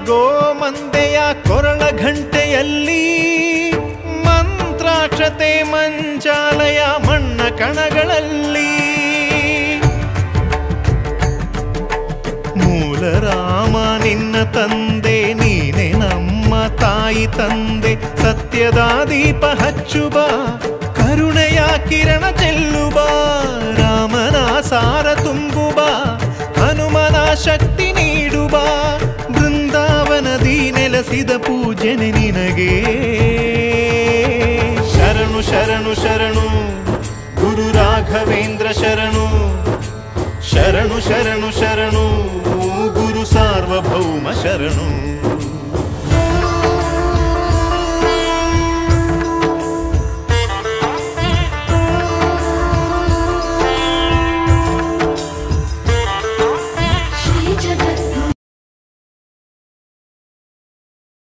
ಗೋಮಂದೆಯ ಕೊರಳ ಘಂಟೆಯಲ್ಲಿ ಮಂತ್ರಾಕ್ಷತೆ ಮಂಚಾಲಯ ಮಣ್ಣ ಕಣಗಳಲ್ಲಿ ಮೂಲ ರಾಮ ನಿನ್ನ ತಂದೆ ನೀನೆ ನಮ್ಮ ತಾಯಿ ತಂದೆ ಸತ್ಯದ ದೀಪ ಹಚ್ಚುವ ಕರುಣೆಯ ಕಿರಣ ಚೆಲ್ಲುವ ರಾಮನ ಸಾರ ತುಂಬುವ ಹನುಮನ ಶಕ್ತಿ ನೀಡುವ ಬೃಂದಾವನದಿ ನೆಲೆಸಿದ ಪೂಜನೆ ನಿನಗೆ ಶರಣು ಶರಣು ಶರಣು ಗುರು ರಾಘವೇಂದ್ರ ಶರಣು ಶರಣು ಶರಣು ಶರಣು ಗುರು ಸಾರ್ವಭೌಮ ಶರಣು.